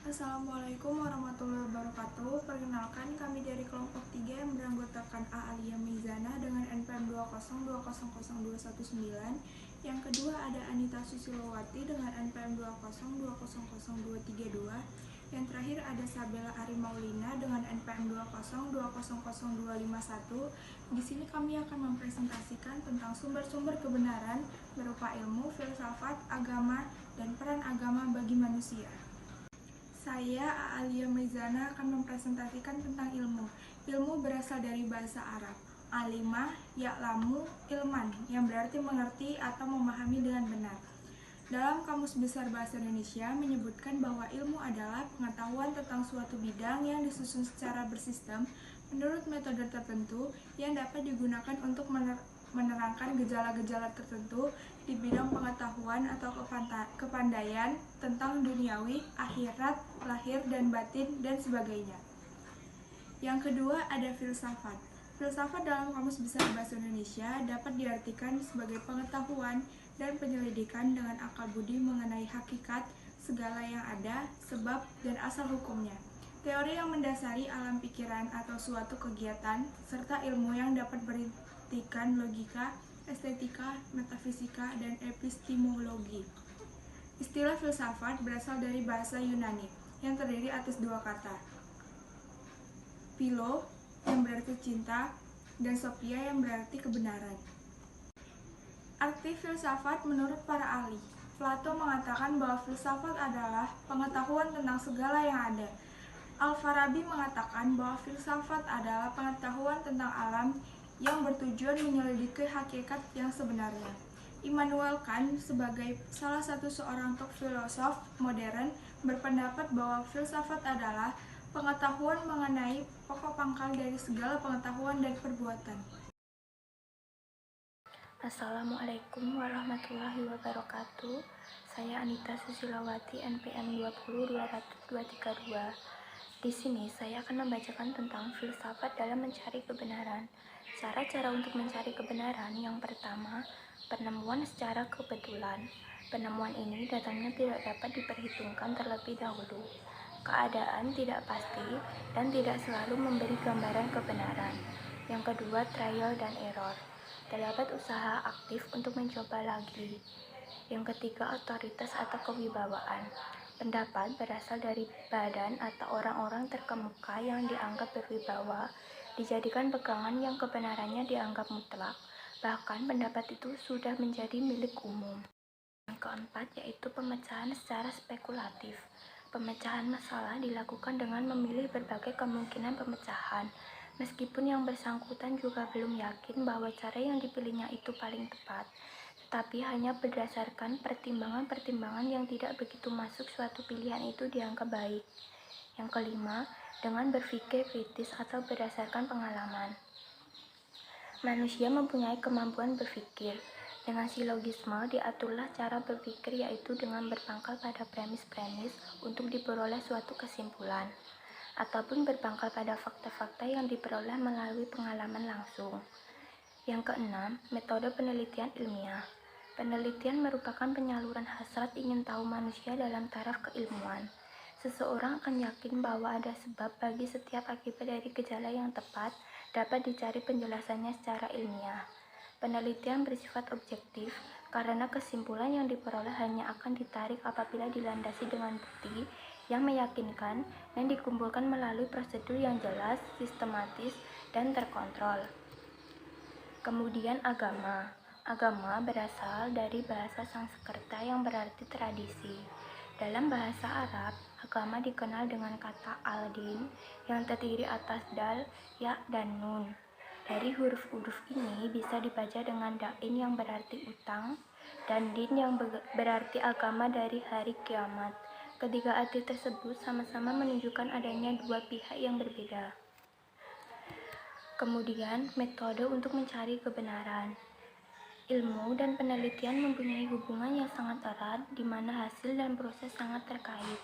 Assalamualaikum warahmatullahi wabarakatuh. Perkenalkan, kami dari kelompok 3 yang beranggotakan A. Alia Mizana dengan NPM 202000219. Yang kedua ada Anita Susilowati dengan NPM 202000232. Yang terakhir ada Sabella Arimaulina dengan NPM 202000251. Di sini kami akan mempresentasikan tentang sumber-sumber kebenaran berupa ilmu, filsafat, agama, dan peran agama bagi manusia. Saya, Aalia Mezana, akan mempresentasikan tentang ilmu. Ilmu berasal dari bahasa Arab. Alimah, ya'lamu, ilman, yang berarti mengerti atau memahami dengan benar. Dalam Kamus Besar Bahasa Indonesia menyebutkan bahwa ilmu adalah pengetahuan tentang suatu bidang yang disusun secara bersistem menurut metode tertentu yang dapat digunakan untuk menerangkan gejala-gejala tertentu di bidang pengetahuan atau kepandaian tentang duniawi, akhirat, lahir dan batin, dan sebagainya. Yang kedua ada filsafat. Filsafat dalam Kamus Besar Bahasa Indonesia dapat diartikan sebagai pengetahuan dan penyelidikan dengan akal budi mengenai hakikat segala yang ada, sebab, dan asal hukumnya. Teori yang mendasari alam pikiran atau suatu kegiatan, serta ilmu yang dapat berartikan logika, estetika, metafisika, dan epistemologi. Istilah filsafat berasal dari bahasa Yunani yang terdiri atas dua kata, philo yang berarti cinta dan sophia yang berarti kebenaran. Arti filsafat menurut para ahli. Plato mengatakan bahwa filsafat adalah pengetahuan tentang segala yang ada. Al-Farabi mengatakan bahwa filsafat adalah pengetahuan tentang alam yang bertujuan menyelidiki hakikat yang sebenarnya. Immanuel Kant sebagai salah satu seorang filosof modern berpendapat bahwa filsafat adalah pengetahuan mengenai pokok pangkal dari segala pengetahuan dan perbuatan. Assalamualaikum warahmatullahi wabarakatuh. Saya Anita Susilowati, NPM 2023232. Di sini saya akan membacakan tentang filsafat dalam mencari kebenaran. Cara-cara untuk mencari kebenaran: yang pertama, penemuan secara kebetulan. Penemuan ini datangnya tidak dapat diperhitungkan terlebih dahulu. Keadaan tidak pasti dan tidak selalu memberi gambaran kebenaran. Yang kedua, trial dan error. Terdapat usaha aktif untuk mencoba lagi. Yang ketiga, otoritas atau kewibawaan. Pendapat berasal dari badan atau orang-orang terkemuka yang dianggap berwibawa, dijadikan pegangan yang kebenarannya dianggap mutlak, bahkan pendapat itu sudah menjadi milik umum. Yang keempat yaitu pemecahan secara spekulatif. Pemecahan masalah dilakukan dengan memilih berbagai kemungkinan pemecahan, meskipun yang bersangkutan juga belum yakin bahwa cara yang dipilihnya itu paling tepat, tetapi hanya berdasarkan pertimbangan-pertimbangan yang tidak begitu masuk suatu pilihan itu dianggap baik. Yang kelima, dengan berpikir kritis atau berdasarkan pengalaman. Manusia mempunyai kemampuan berpikir. Dengan silogisme diaturlah cara berpikir, yaitu dengan berpangkal pada premis-premis untuk diperoleh suatu kesimpulan, ataupun berpangkal pada fakta-fakta yang diperoleh melalui pengalaman langsung. Yang keenam, metode penelitian ilmiah. Penelitian merupakan penyaluran hasrat ingin tahu manusia dalam taraf keilmuan. Seseorang akan yakin bahwa ada sebab bagi setiap akibat dari gejala yang tepat dapat dicari penjelasannya secara ilmiah. Penelitian bersifat objektif karena kesimpulan yang diperoleh hanya akan ditarik apabila dilandasi dengan bukti yang meyakinkan dan dikumpulkan melalui prosedur yang jelas, sistematis, dan terkontrol. Kemudian agama. Agama berasal dari bahasa Sanskerta yang berarti tradisi. Dalam bahasa Arab, agama dikenal dengan kata al-din yang terdiri atas dal, ya, dan nun. Dari huruf-huruf ini bisa dibaca dengan dain yang berarti utang dan din yang berarti agama dari hari kiamat. Ketiga arti tersebut sama-sama menunjukkan adanya dua pihak yang berbeda. Kemudian, metode untuk mencari kebenaran. Ilmu dan penelitian mempunyai hubungan yang sangat erat, di mana hasil dan proses sangat terkait.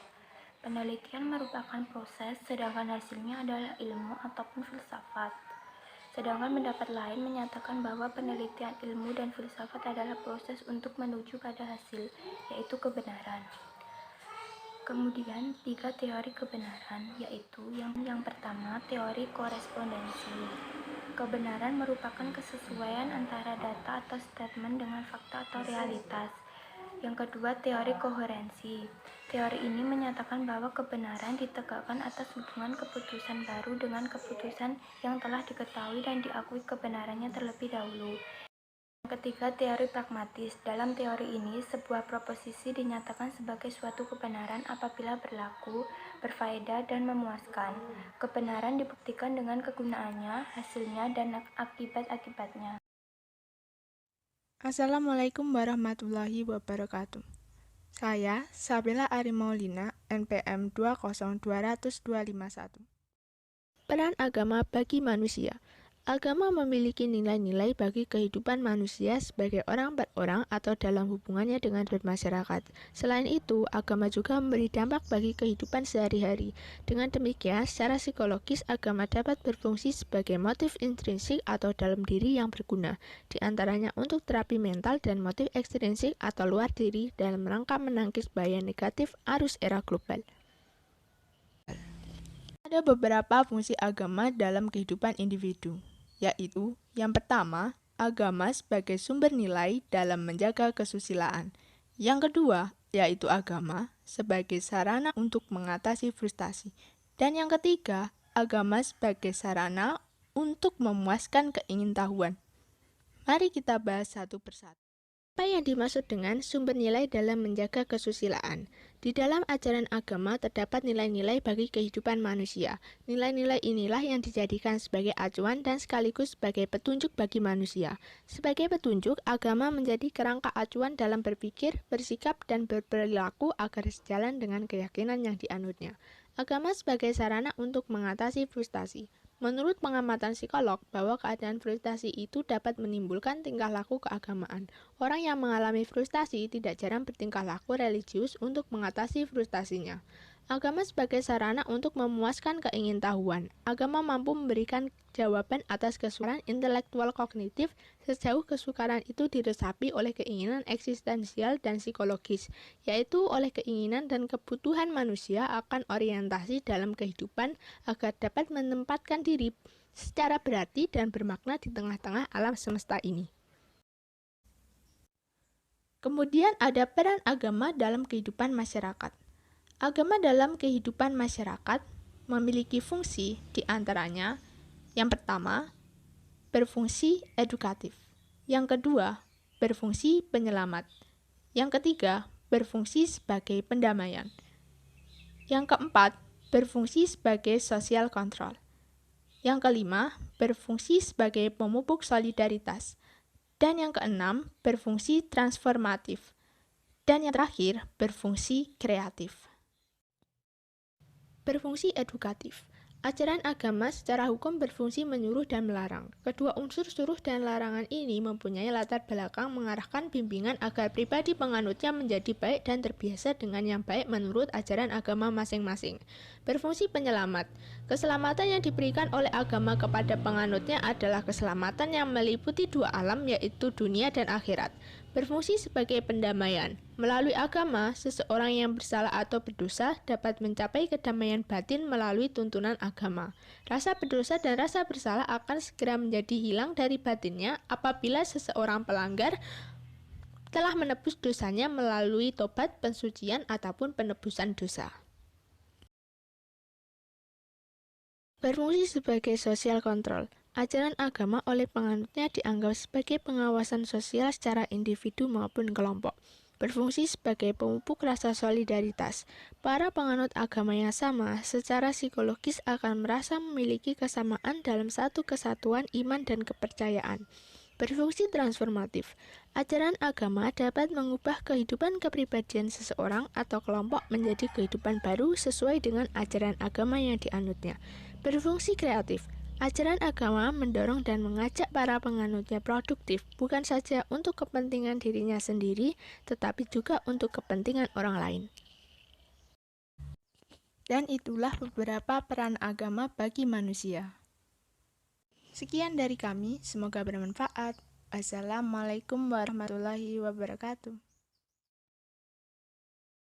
Penelitian merupakan proses, sedangkan hasilnya adalah ilmu ataupun filsafat. Sedangkan pendapat lain menyatakan bahwa penelitian ilmu dan filsafat adalah proses untuk menuju pada hasil, yaitu kebenaran. Kemudian 3 teori kebenaran, yaitu yang pertama teori korespondensi. Kebenaran merupakan kesesuaian antara data atau statement dengan fakta atau realitas. Yang kedua teori koherensi. Teori ini menyatakan bahwa kebenaran ditegakkan atas hubungan keputusan baru dengan keputusan yang telah diketahui dan diakui kebenarannya terlebih dahulu. Yang ketiga, teori pragmatis. Dalam teori ini, sebuah proposisi dinyatakan sebagai suatu kebenaran apabila berlaku, berfaedah, dan memuaskan. Kebenaran dibuktikan dengan kegunaannya, hasilnya, dan akibat-akibatnya. Assalamualaikum warahmatullahi wabarakatuh. Saya Sabila Arimaulina, NPM 2020251. Peran agama bagi manusia. Agama memiliki nilai-nilai bagi kehidupan manusia sebagai orang per orang atau dalam hubungannya dengan bermasyarakat. Selain itu, agama juga memberi dampak bagi kehidupan sehari-hari. Dengan demikian, secara psikologis, agama dapat berfungsi sebagai motif intrinsik atau dalam diri yang berguna, di antaranya untuk terapi mental dan motif ekstrinsik atau luar diri dalam rangka menangkis bahaya negatif arus era global. Ada beberapa fungsi agama dalam kehidupan individu, yaitu yang pertama, agama sebagai sumber nilai dalam menjaga kesusilaan. Yang kedua, yaitu agama sebagai sarana untuk mengatasi frustasi. Dan yang ketiga, agama sebagai sarana untuk memuaskan keingintahuan. Mari kita bahas satu persatu. Apa yang dimaksud dengan sumber nilai dalam menjaga kesusilaan? Di dalam ajaran agama terdapat nilai-nilai bagi kehidupan manusia. Nilai-nilai inilah yang dijadikan sebagai acuan dan sekaligus sebagai petunjuk bagi manusia. Sebagai petunjuk, agama menjadi kerangka acuan dalam berpikir, bersikap, dan berperilaku agar sejalan dengan keyakinan yang dianutnya. Agama sebagai sarana untuk mengatasi frustasi. Menurut pengamatan psikolog, bahwa keadaan frustasi itu dapat menimbulkan tingkah laku keagamaan. Orang yang mengalami frustasi tidak jarang bertingkah laku religius untuk mengatasi frustasinya. Agama sebagai sarana untuk memuaskan keingintahuan. Agama mampu memberikan jawaban atas kesukaran intelektual kognitif sejauh kesukaran itu diresapi oleh keinginan eksistensial dan psikologis, yaitu oleh keinginan dan kebutuhan manusia akan orientasi dalam kehidupan agar dapat menempatkan diri secara berarti dan bermakna di tengah-tengah alam semesta ini. Kemudian ada peran agama dalam kehidupan masyarakat. Agama dalam kehidupan masyarakat memiliki fungsi di antaranya, yang pertama, berfungsi edukatif. Yang kedua, berfungsi penyelamat. Yang ketiga, berfungsi sebagai pendamaian. Yang keempat, berfungsi sebagai social control. Yang kelima, berfungsi sebagai pemupuk solidaritas. Dan yang keenam, berfungsi transformatif. Dan yang terakhir, berfungsi kreatif. Berfungsi edukatif. Ajaran agama secara hukum berfungsi menyuruh dan melarang. Kedua unsur suruh dan larangan ini mempunyai latar belakang mengarahkan bimbingan agar pribadi penganutnya menjadi baik dan terbiasa dengan yang baik menurut ajaran agama masing-masing. Berfungsi penyelamat. Keselamatan yang diberikan oleh agama kepada penganutnya adalah keselamatan yang meliputi dua alam, yaitu dunia dan akhirat. Berfungsi sebagai pendamaian. Melalui agama, seseorang yang bersalah atau berdosa dapat mencapai kedamaian batin melalui tuntunan agama. Rasa berdosa dan rasa bersalah akan segera menjadi hilang dari batinnya apabila seseorang pelanggar telah menebus dosanya melalui tobat, pensucian, ataupun penebusan dosa. Berfungsi sebagai social control. Ajaran agama oleh penganutnya dianggap sebagai pengawasan sosial secara individu maupun kelompok. Berfungsi sebagai pemupuk rasa solidaritas. Para penganut agama yang sama secara psikologis akan merasa memiliki kesamaan dalam satu kesatuan iman dan kepercayaan. Berfungsi transformatif. Ajaran agama dapat mengubah kehidupan kepribadian seseorang atau kelompok menjadi kehidupan baru sesuai dengan ajaran agama yang dianutnya. Berfungsi kreatif. Ajaran agama mendorong dan mengajak para penganutnya produktif, bukan saja untuk kepentingan dirinya sendiri, tetapi juga untuk kepentingan orang lain. Dan itulah beberapa peran agama bagi manusia. Sekian dari kami, semoga bermanfaat. Wassalamualaikum warahmatullahi wabarakatuh.